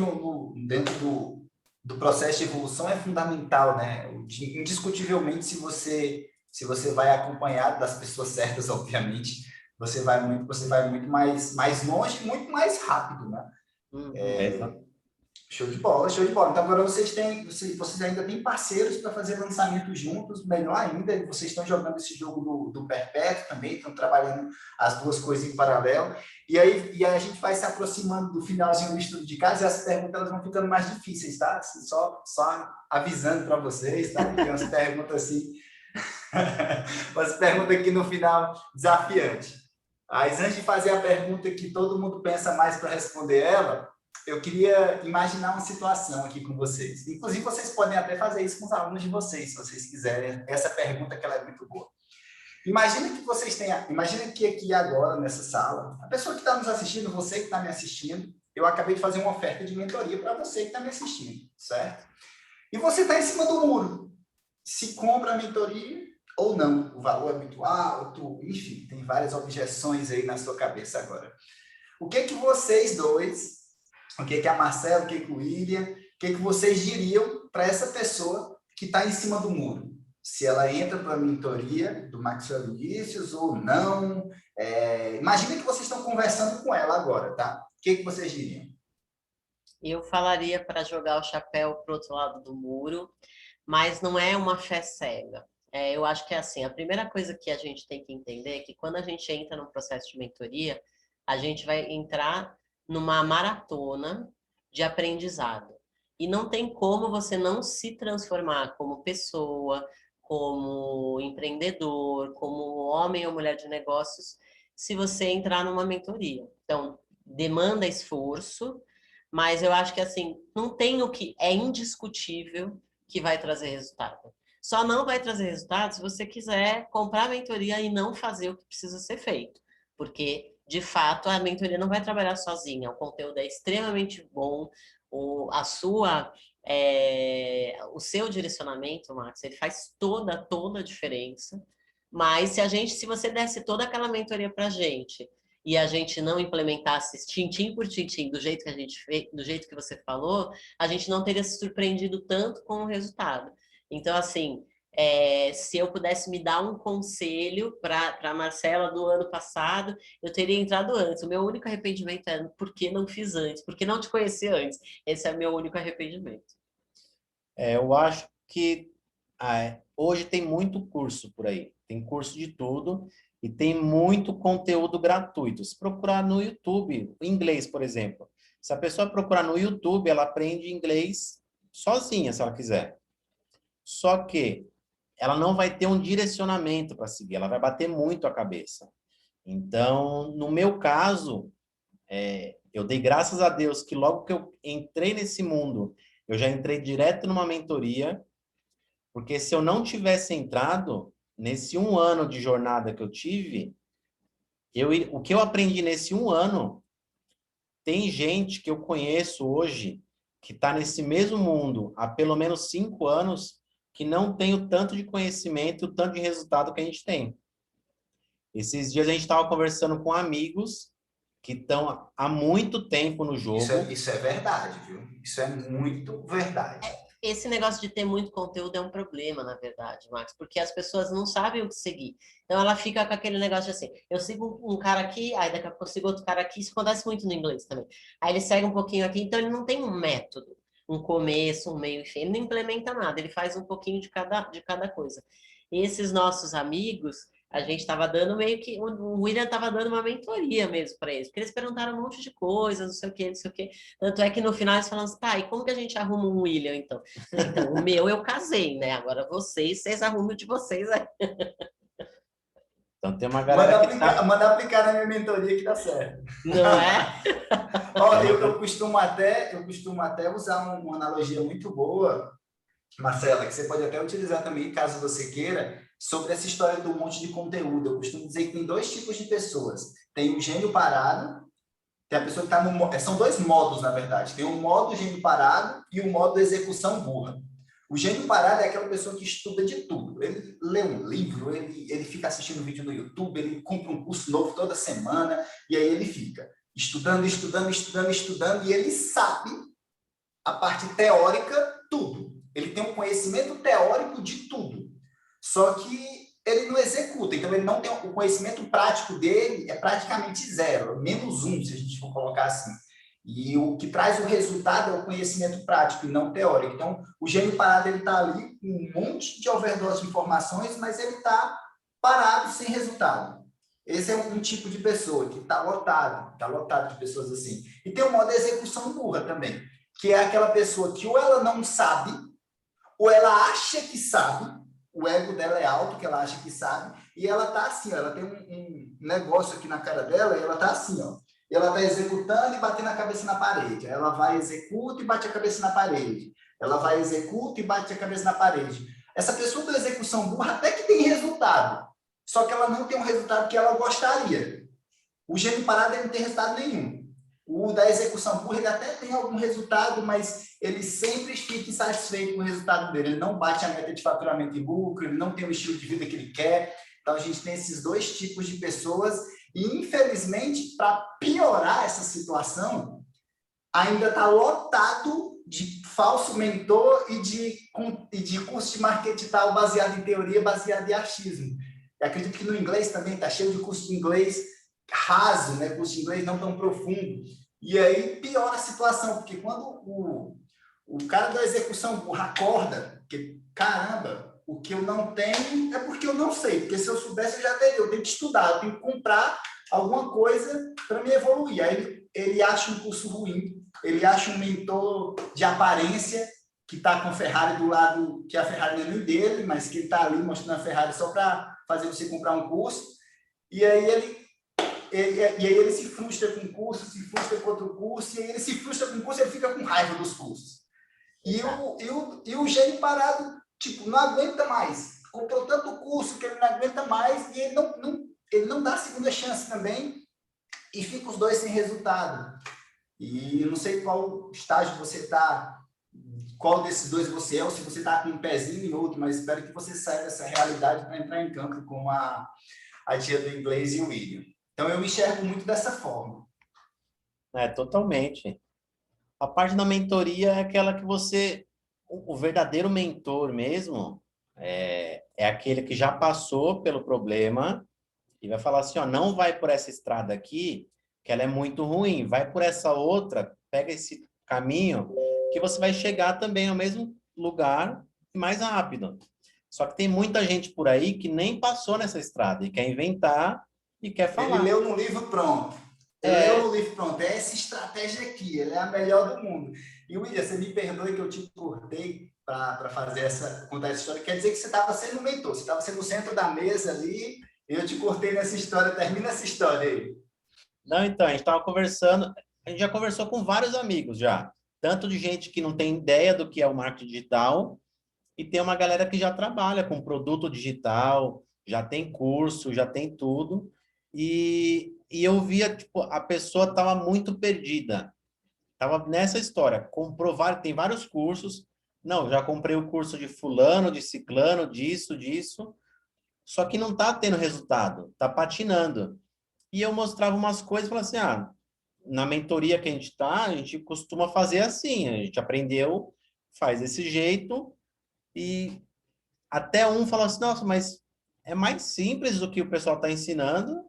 dentro do processo de evolução é fundamental, né? Indiscutivelmente, se você vai acompanhado das pessoas certas, obviamente, você vai muito mais longe e muito mais rápido, né? Show de bola, show de bola. Então, agora vocês ainda têm parceiros para fazer lançamentos juntos, melhor ainda, vocês estão jogando esse jogo do perpétuo também, estão trabalhando as duas coisas em paralelo, e aí a gente vai se aproximando do finalzinho do estudo de casa e as perguntas elas vão ficando mais difíceis, tá? Só avisando para vocês, tá? Tem umas perguntas assim, umas perguntas aqui no final desafiantes. Mas antes de fazer a pergunta que todo mundo pensa mais para responder ela, eu queria imaginar uma situação aqui com vocês. Inclusive, vocês podem até fazer isso com os alunos de vocês, se vocês quiserem. Essa pergunta que ela é muito boa. Imagina que aqui agora, nessa sala, a pessoa que está nos assistindo, você que está me assistindo, eu acabei de fazer uma oferta de mentoria para você que está me assistindo, certo? E você está em cima do muro. Se compra a mentoria ou não. O valor é muito alto, enfim, tem várias objeções aí na sua cabeça agora. O que vocês dois... O que a Marcela, o que o William, o que vocês diriam para essa pessoa que está em cima do muro? Se ela entra para a mentoria do Maxwell Vinícius ou não? Imagina que vocês estão conversando com ela agora, tá? O que vocês diriam? Eu falaria para jogar o chapéu para o outro lado do muro, mas não é uma fé cega. Eu acho que é assim, a primeira coisa que a gente tem que entender é que quando a gente entra num processo de mentoria, a gente vai entrar numa maratona de aprendizado. E não tem como você não se transformar como pessoa, como empreendedor, como homem ou mulher de negócios, se você entrar numa mentoria. Então, demanda esforço, mas eu acho que assim, não tem o que é indiscutível que vai trazer resultado. Só não vai trazer resultado se você quiser comprar a mentoria e não fazer o que precisa ser feito. Porque de fato, a mentoria não vai trabalhar sozinha. O conteúdo é extremamente bom. O seu direcionamento, Max, ele faz toda a diferença. Mas se você desse toda aquela mentoria para a gente e a gente não implementasse tintim por tintim do jeito que a gente fez, do jeito que você falou, a gente não teria se surpreendido tanto com o resultado. Então, assim, se eu pudesse me dar um conselho para a Marcela do ano passado, eu teria entrado antes. O meu único arrependimento é por que não fiz antes, por que não te conheci antes. Esse é o meu único arrependimento. Eu acho que hoje tem muito curso por aí. Tem curso de tudo e tem muito conteúdo gratuito. Se procurar no YouTube, inglês, por exemplo. Se a pessoa procurar no YouTube, ela aprende inglês sozinha, se ela quiser. Só que ela não vai ter um direcionamento para seguir, ela vai bater muito a cabeça. Então, no meu caso, eu dei graças a Deus que logo que eu entrei nesse mundo, eu já entrei direto numa mentoria, porque se eu não tivesse entrado, nesse 1 ano de jornada que eu tive, o que eu aprendi nesse 1 ano, tem gente que eu conheço hoje que está nesse mesmo mundo há pelo menos 5 anos que não tem o tanto de conhecimento, o tanto de resultado que a gente tem. Esses dias a gente estava conversando com amigos que estão há muito tempo no jogo. Isso é verdade, viu? Isso é muito verdade. Esse negócio de ter muito conteúdo é um problema, na verdade, Max, porque as pessoas não sabem o que seguir. Então ela fica com aquele negócio de assim, eu sigo um cara aqui, aí daqui a pouco eu sigo outro cara aqui, isso acontece muito no inglês também. Aí ele segue um pouquinho aqui, então ele não tem um método, um começo, um meio e fim, ele não implementa nada, ele faz um pouquinho de cada coisa. E esses nossos amigos, a gente estava dando meio que, o William estava dando uma mentoria mesmo para eles, porque eles perguntaram um monte de coisas, não sei o quê, não sei o quê. Tanto é que no final eles falaram assim, tá, e como que a gente arruma um William, então? Então, o meu eu casei, né? Agora vocês arrumam o de vocês aí. Então tem uma galera manda aplicar na minha mentoria que dá certo. Não é? Ó, eu costumo até usar uma analogia muito boa, Marcela, que você pode até utilizar também, caso você queira, sobre essa história do monte de conteúdo. Eu costumo dizer que tem 2 tipos de pessoas. Tem o gênio parado, tem a pessoa que está no... São 2 modos, na verdade. Tem o modo gênio parado e o modo execução burra. O gênio parado é aquela pessoa que estuda de tudo. Ele lê um livro, ele fica assistindo vídeo no YouTube, ele compra um curso novo toda semana, e aí ele fica estudando, e ele sabe a parte teórica, tudo. Ele tem um conhecimento teórico de tudo. Só que ele não executa, então ele não tem o conhecimento prático dele é praticamente zero, -1, se a gente for colocar assim. E o que traz o resultado é o conhecimento prático e não teórico. Então, o gênio parado, ele está ali com um monte de overdose de informações, mas ele está parado sem resultado. Esse é um tipo de pessoa que está lotado de pessoas assim. E tem o modo execução burra também, que é aquela pessoa que ou ela não sabe, ou ela acha que sabe, o ego dela é alto, que ela acha que sabe, e ela está assim, ó, ela tem um negócio aqui na cara dela, e ela está assim, ó, e ela está executando e batendo a cabeça na parede. Ela vai, executa e bate a cabeça na parede. Ela vai, executa e bate a cabeça na parede. Essa pessoa da execução burra até que tem resultado, só que ela não tem um resultado que ela gostaria. O gênio parado ele não tem resultado nenhum. O da execução burra ele até tem algum resultado, mas ele sempre fica insatisfeito com o resultado dele. Ele não bate a meta de faturamento e lucro, ele não tem o estilo de vida que ele quer. Então, a gente tem esses 2 tipos de pessoas e, infelizmente, para piorar essa situação, ainda está lotado de falso mentor e de curso de marketing tal baseado em teoria, baseado em achismo. Eu acredito que no inglês também está cheio de curso de inglês raso, né? Curso de inglês não tão profundo. E aí piora a situação, porque quando o cara da execução burra acorda, que caramba, o que eu não tenho é porque eu não sei, porque se eu soubesse eu já teria, eu tenho que estudar, eu tenho que comprar alguma coisa para me evoluir. Aí ele acha um curso ruim, ele acha um mentor de aparência que está com a Ferrari do lado, que a Ferrari não é dele, mas que está ali mostrando a Ferrari só para fazer você comprar um curso, e aí ele se frustra com o curso, se frustra com outro curso, e aí ele se frustra com o curso e ele fica com raiva dos cursos. E o gênio parado, tipo, não aguenta mais. Comprou tanto curso que ele não aguenta mais e ele não dá segunda chance também e fica os 2 sem resultado. E eu não sei qual estágio você está, qual desses 2 você é, ou se você está com um pezinho em outro, mas espero que você saia dessa realidade para entrar em campo com a tia do inglês e o William. Então, eu me enxergo muito dessa forma. Totalmente. A parte da mentoria é aquela que você... O verdadeiro mentor mesmo é aquele que já passou pelo problema e vai falar assim, ó, não vai por essa estrada aqui, que ela é muito ruim, vai por essa outra, pega esse caminho, que você vai chegar também ao mesmo lugar mais rápido. Só que tem muita gente por aí que nem passou nessa estrada e quer inventar e quer falar. Ele leu no livro pronto. leu no livro, pronto, é essa estratégia aqui, ela é a melhor do mundo. E, William, você me perdoe que eu te cortei para contar essa história, quer dizer que você estava sendo o mentor, você estava sendo o centro da mesa ali, e eu te cortei nessa história, termina essa história aí. Não, então, a gente estava conversando, a gente já conversou com vários amigos já, tanto de gente que não tem ideia do que é o marketing digital, e tem uma galera que já trabalha com produto digital, já tem curso, já tem tudo, e eu via, tipo, a pessoa estava muito perdida, estava nessa história, tem vários cursos, não, já comprei o curso de fulano, de ciclano, disso, só que não está tendo resultado, está patinando. E eu mostrava umas coisas e falava assim, na mentoria que a gente está, a gente costuma fazer assim, a gente aprendeu, faz desse jeito, e até um falou assim, nossa, mas é mais simples do que o pessoal está ensinando,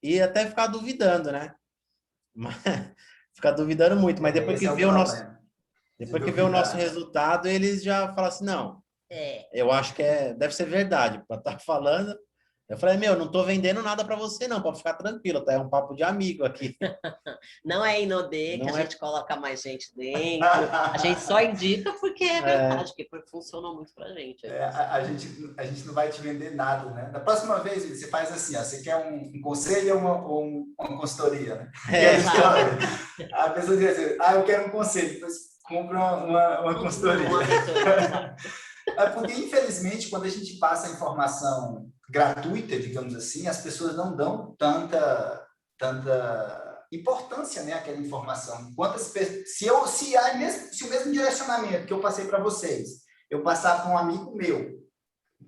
e até ficar duvidando, né? Mas, ficar duvidando muito, mas depois Esse que é o vê o nosso, problema, de depois que vê o nosso duvidar. resultado, eles já falam assim, não, É, eu acho que deve ser verdade, para estar falando. Eu falei, meu, não estou vendendo nada para você, não, pode ficar tranquilo, tá? É um papo de amigo aqui. não é Inodê que a Não é. gente coloca mais gente dentro. A gente só indica porque é verdade, que funcionou muito pra gente. A gente não vai te vender nada, né? Da próxima vez, você faz assim, ó, você quer um conselho ou uma consultoria, né? Aquela história. A pessoa diz assim, eu quero um conselho, depois compra uma consultoria. Uma mentoria. É porque, infelizmente, quando a gente passa a informação gratuita, digamos assim, as pessoas não dão tanta importância, né, àquela informação. Se o mesmo direcionamento que eu passei para vocês, eu passar para um amigo meu,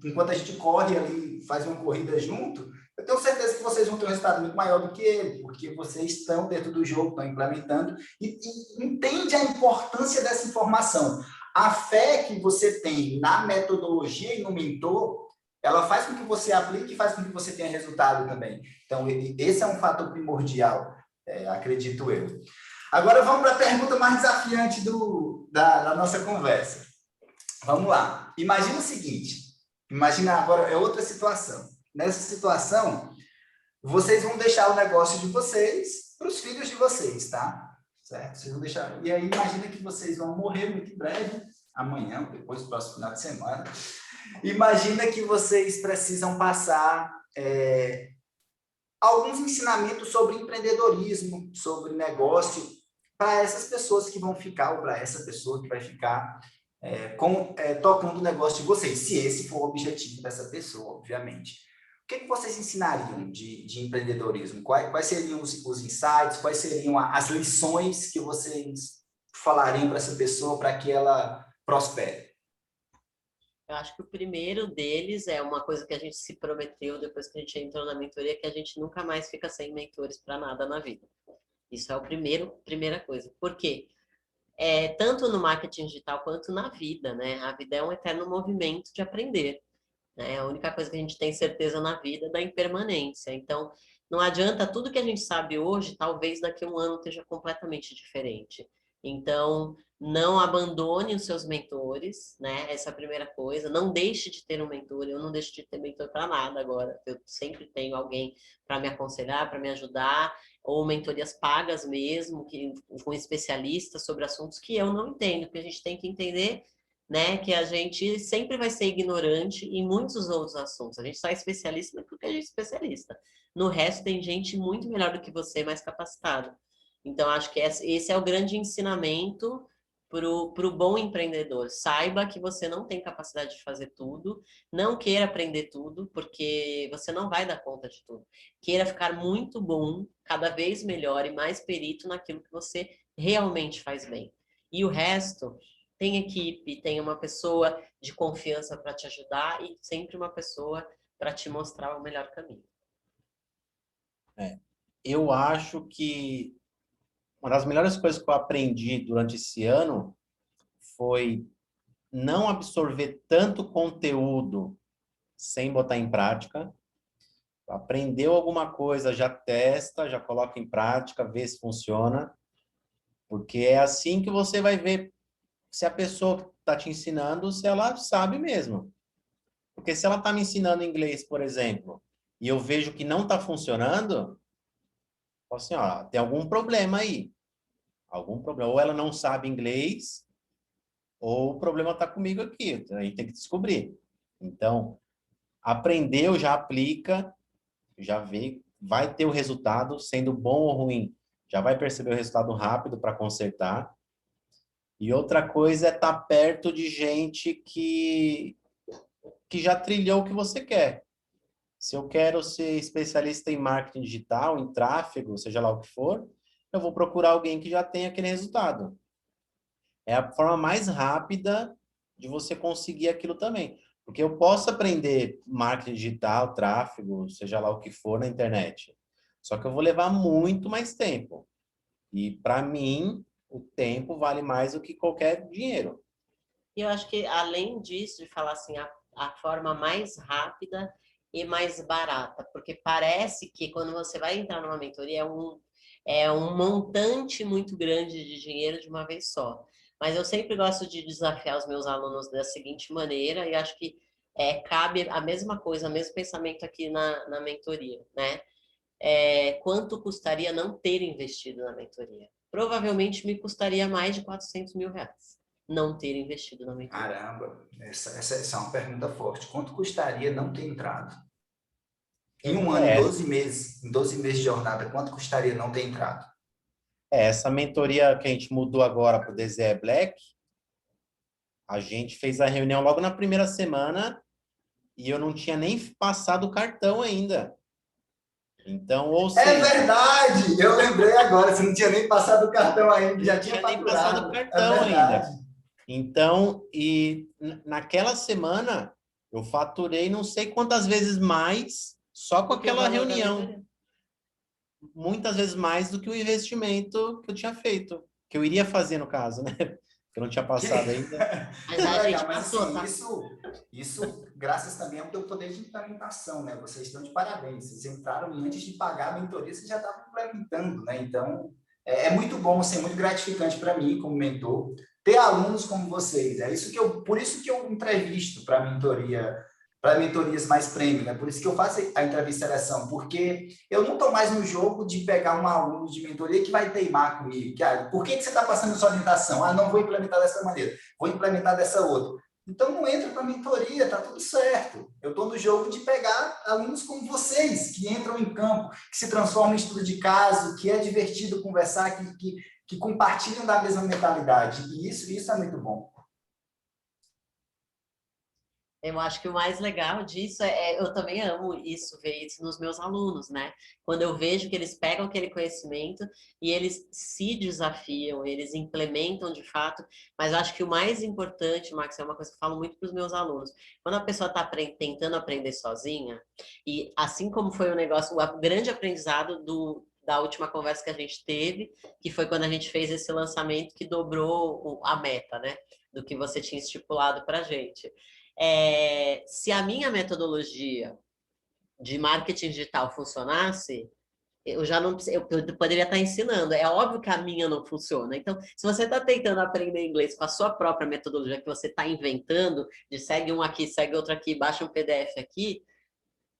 enquanto a gente corre ali, faz uma corrida junto, eu tenho certeza que vocês vão ter um resultado muito maior do que ele, porque vocês estão dentro do jogo, estão implementando e entende a importância dessa informação. A fé que você tem na metodologia e no mentor, ela faz com que você aplique e faz com que você tenha resultado também. Então, esse é um fator primordial, acredito eu. Agora, vamos para a pergunta mais desafiante da nossa conversa. Vamos lá. Imagina o seguinte, imagina agora, é outra situação. Nessa situação, vocês vão deixar o negócio de vocês para os filhos de vocês, tá? Certo? Vocês vão deixar. E aí, imagina que vocês vão morrer muito em breve, amanhã, depois do próximo final de semana. Imagina que vocês precisam passar alguns ensinamentos sobre empreendedorismo, sobre negócio, para essas pessoas que vão ficar, ou para essa pessoa que vai ficar tocando o negócio de vocês, se esse for o objetivo dessa pessoa, obviamente. O que vocês ensinariam de empreendedorismo? Quais seriam os insights? Quais seriam as lições que vocês falariam para essa pessoa para que ela prospere? Eu acho que o primeiro deles é uma coisa que a gente se prometeu depois que a gente entrou na mentoria, que a gente nunca mais fica sem mentores para nada na vida. Isso é a primeira coisa. Por quê? Tanto no marketing digital quanto na vida, né? A vida é um eterno movimento de aprender. Né? A única coisa que a gente tem certeza na vida é da impermanência. Então, não adianta tudo que a gente sabe hoje, talvez daqui a um ano esteja completamente diferente. Então, não abandone os seus mentores, né? Essa é a primeira coisa. Não deixe de ter um mentor. Eu não deixo de ter mentor para nada agora. Eu sempre tenho alguém para me aconselhar, para me ajudar, ou mentorias pagas mesmo, com especialistas sobre assuntos que eu não entendo, porque a gente tem que entender, né, que a gente sempre vai ser ignorante em muitos outros assuntos. A gente só é especialista porque a gente é especialista. No resto, tem gente muito melhor do que você, mais capacitada. Então, acho que esse é o grande ensinamento para o bom empreendedor. Saiba que você não tem capacidade de fazer tudo, não queira aprender tudo, porque você não vai dar conta de tudo. Queira ficar muito bom, cada vez melhor e mais perito naquilo que você realmente faz bem. E o resto, tem equipe, tem uma pessoa de confiança para te ajudar e sempre uma pessoa para te mostrar o melhor caminho. Eu acho que uma das melhores coisas que eu aprendi durante esse ano foi não absorver tanto conteúdo sem botar em prática. Aprendeu alguma coisa, já testa, já coloca em prática, vê se funciona, porque é assim que você vai ver se a pessoa está te ensinando, se ela sabe mesmo. Porque se ela está me ensinando inglês, por exemplo, e eu vejo que não está funcionando, Falo assim, ó, tem algum problema aí. Algum problema. Ou ela não sabe inglês, ou o problema está comigo aqui. A gente tem que descobrir. Então, aprendeu, já aplica, já vê, vai ter o resultado, sendo bom ou ruim, já vai perceber o resultado rápido para consertar. E outra coisa é estar perto de gente que já trilhou o que você quer. Se eu quero ser especialista em marketing digital, em tráfego, seja lá o que for, eu vou procurar alguém que já tem aquele resultado. É a forma mais rápida de você conseguir aquilo também. Porque eu posso aprender marketing digital, tráfego, seja lá o que for na internet. Só que eu vou levar muito mais tempo. E para mim, o tempo vale mais do que qualquer dinheiro. E eu acho que, além disso, de falar assim, a forma mais rápida e mais barata, porque parece que quando você vai entrar numa mentoria é um montante muito grande de dinheiro de uma vez só. Mas eu sempre gosto de desafiar os meus alunos da seguinte maneira, e acho que cabe a mesma coisa, o mesmo pensamento aqui na mentoria, né? Quanto custaria não ter investido na mentoria? Provavelmente me custaria mais de 400 mil reais não ter investido na mentoria. Caramba, essa é uma pergunta forte. Quanto custaria não ter entrado? Em um ano, em 12 meses de jornada, quanto custaria não ter entrado? Essa mentoria que a gente mudou agora para o DZE Black, a gente fez a reunião logo na primeira semana e eu não tinha nem passado o cartão ainda. Então, ou É seja... verdade! Eu lembrei agora, você não tinha nem passado o cartão ainda, já tinha nem passado o cartão ainda. Então, e naquela semana, eu faturei não sei quantas vezes mais só com aquela reunião. Muitas vezes mais do que o investimento que eu tinha feito. Que eu iria fazer, no caso, né? Que eu não tinha passado ainda. Mas a gente passou, assim, tá? Isso, graças também ao teu poder de implementação, né? Vocês estão de parabéns. Vocês entraram e antes de pagar a mentoria, vocês já estavam implementando, né? Então, é muito bom, assim, é muito gratificante para mim, como mentor, ter alunos como vocês. Por isso que eu entrevisto para mentorias mais premium, né? Por isso que eu faço a entrevista seleção, porque eu não estou mais no jogo de pegar um aluno de mentoria que vai teimar comigo. Por que você está passando essa orientação? Não vou implementar dessa maneira, vou implementar dessa outra. Então, não entra para mentoria, tá tudo certo. Eu estou no jogo de pegar alunos como vocês, que entram em campo, que se transformam em estudo de caso, que é divertido conversar, que compartilham da mesma mentalidade. E isso é muito bom. Eu acho que o mais legal disso eu também amo isso, ver isso nos meus alunos, né? Quando eu vejo que eles pegam aquele conhecimento e eles se desafiam, eles implementam de fato, mas eu acho que o mais importante, Max, é uma coisa que eu falo muito para os meus alunos. Quando a pessoa está tentando aprender sozinha, e assim como foi o negócio, o grande aprendizado da última conversa que a gente teve, que foi quando a gente fez esse lançamento que dobrou a meta, né? Do que você tinha estipulado para a gente. Se a minha metodologia de marketing digital funcionasse, eu já não eu poderia estar ensinando. É óbvio que a minha não funciona. Então, se você está tentando aprender inglês com a sua própria metodologia que você está inventando, de segue um aqui, segue outro aqui, baixa um PDF aqui,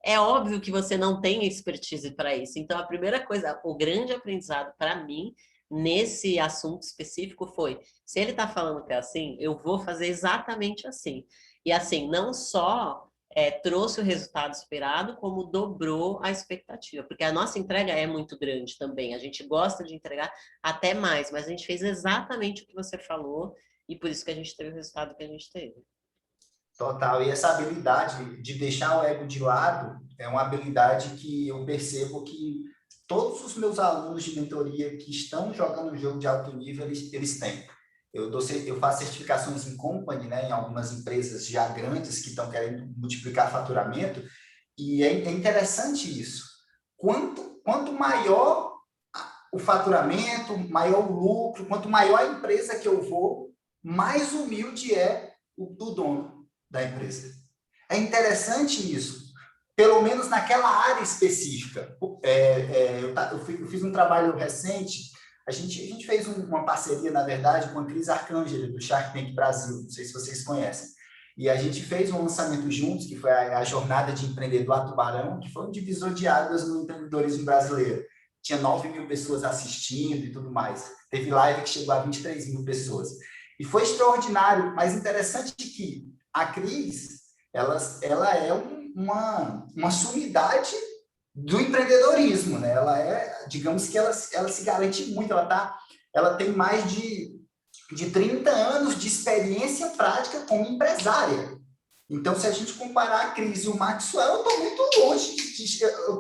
é óbvio que você não tem expertise para isso. Então, a primeira coisa, o grande aprendizado para mim nesse assunto específico foi: se ele está falando que é assim, eu vou fazer exatamente assim. E assim, não só trouxe o resultado esperado, como dobrou a expectativa, porque a nossa entrega é muito grande também. A gente gosta de entregar até mais, mas a gente fez exatamente o que você falou e por isso que a gente teve o resultado que a gente teve. Total. E essa habilidade de deixar o ego de lado é uma habilidade que eu percebo que todos os meus alunos de mentoria que estão jogando um jogo de alto nível, eles têm. Eu faço certificações em company, né, em algumas empresas já grandes que estão querendo multiplicar faturamento, e é interessante isso. Quanto maior o faturamento, maior o lucro, quanto maior a empresa que eu vou, mais humilde é o dono da empresa. É interessante isso, pelo menos naquela área específica. Eu fiz um trabalho recente, a gente fez uma parceria, na verdade, com a Cris Arcangeli, do Shark Tank Brasil, não sei se vocês conhecem, e a gente fez um lançamento juntos, que foi a jornada de empreendedor a Tubarão, que foi um divisor de águas no empreendedorismo brasileiro. tinha 9 mil pessoas assistindo e tudo mais. Teve live que chegou a 23 mil pessoas. E foi extraordinário, mas interessante que a Cris, ela é uma sumidade do empreendedorismo, né? Ela é, digamos que ela se garante muito, ela tem mais de 30 anos de experiência prática como empresária. Então, se a gente comparar a Cris e o Maxwell, eu estou muito longe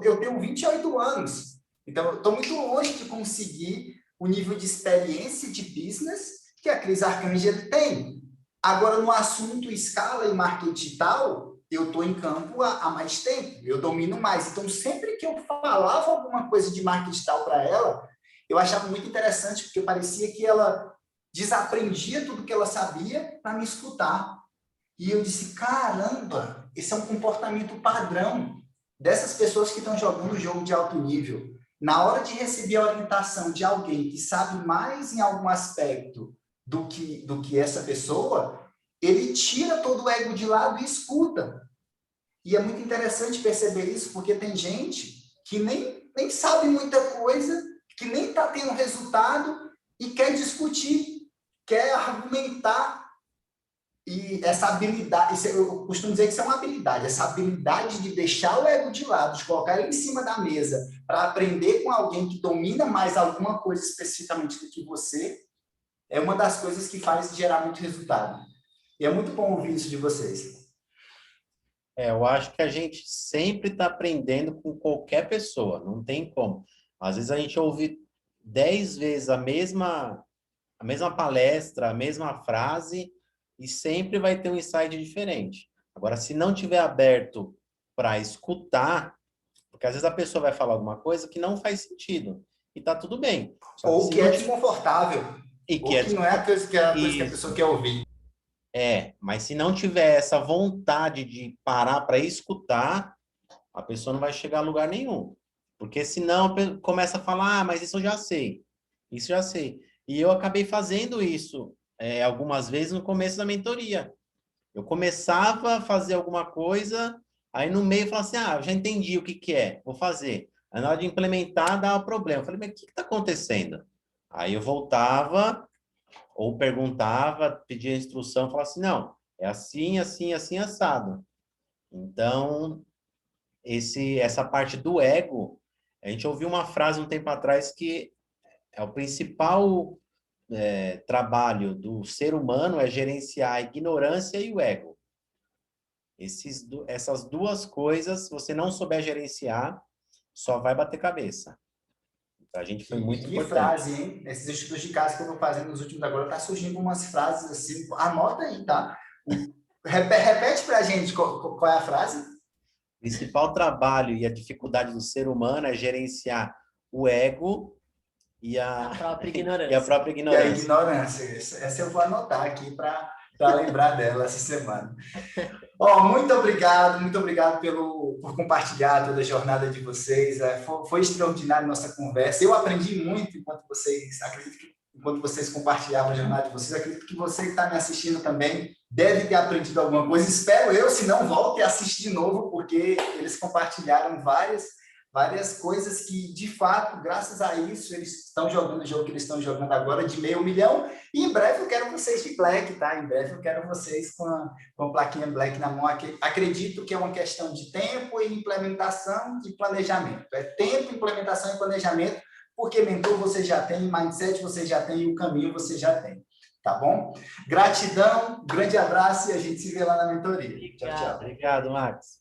eu tenho 28 anos. Então, eu estou muito longe de conseguir o nível de experiência de business que a Cris Arcangeli tem. Agora, no assunto escala e marketing digital, eu estou em campo há mais tempo, eu domino mais. Então, sempre que eu falava alguma coisa de marketing digital para ela, eu achava muito interessante, porque parecia que ela desaprendia tudo que ela sabia para me escutar. E eu disse, caramba, esse é um comportamento padrão dessas pessoas que estão jogando jogo de alto nível. Na hora de receber a orientação de alguém que sabe mais em algum aspecto do que essa pessoa, ele tira todo o ego de lado e escuta. E é muito interessante perceber isso, porque tem gente que nem sabe muita coisa, que nem está tendo resultado e quer discutir, quer argumentar. E essa habilidade, eu costumo dizer que isso é uma habilidade, essa habilidade de deixar o ego de lado, de colocar ele em cima da mesa para aprender com alguém que domina mais alguma coisa especificamente do que você, é uma das coisas que faz gerar muito resultado. E é muito bom ouvir isso de vocês. Eu acho que a gente sempre está aprendendo com qualquer pessoa, não tem como. Às vezes a gente ouve 10 vezes a mesma palestra, a mesma frase, e sempre vai ter um insight diferente. Agora, se não tiver aberto para escutar, porque às vezes a pessoa vai falar alguma coisa que não faz sentido, e tá tudo bem. Ou que é desconfortável, ou que não é a coisa que a pessoa quer ouvir. Mas se não tiver essa vontade de parar para escutar, a pessoa não vai chegar a lugar nenhum. Porque senão começa a falar, mas isso eu já sei. Isso já sei. E eu acabei fazendo isso algumas vezes no começo da mentoria. Eu começava a fazer alguma coisa, aí no meio eu falava assim, eu já entendi o que é, vou fazer. Aí na hora de implementar, dava problema. Eu falei, mas o que está acontecendo? Aí eu voltava, ou perguntava, pedia instrução, falava assim, não, é assim, assim, assim, assado. Então, essa parte do ego, a gente ouviu uma frase um tempo atrás que é o principal trabalho do ser humano é gerenciar a ignorância e o ego. Essas duas coisas, se você não souber gerenciar, só vai bater cabeça. Pra gente foi muito importante. Que frase, hein? Esses estudos de caso que eu estou fazendo nos últimos agora, tá surgindo umas frases assim, anota aí, tá? Repete pra gente qual é a frase. O principal trabalho e a dificuldade do ser humano é gerenciar o ego e a própria ignorância. E a própria ignorância. E a ignorância. Essa eu vou anotar aqui para lembrar dela essa semana. Muito obrigado por compartilhar toda a jornada de vocês. Foi extraordinária a nossa conversa. Eu aprendi muito enquanto vocês compartilhavam a jornada de vocês. Acredito que você que está me assistindo também deve ter aprendido alguma coisa. Espero eu, se não, volte e assiste de novo, porque eles compartilharam várias coisas que, de fato, graças a isso, eles estão jogando o jogo que eles estão jogando agora de 500 mil. E em breve eu quero vocês de Black, tá? Em breve eu quero vocês com a plaquinha Black na mão. Acredito que é uma questão de tempo e implementação e planejamento. É tempo, implementação e planejamento, porque mentor você já tem, mindset você já tem e o caminho você já tem. Tá bom? Gratidão, grande abraço e a gente se vê lá na mentoria. Tchau, tchau. Obrigado, Max.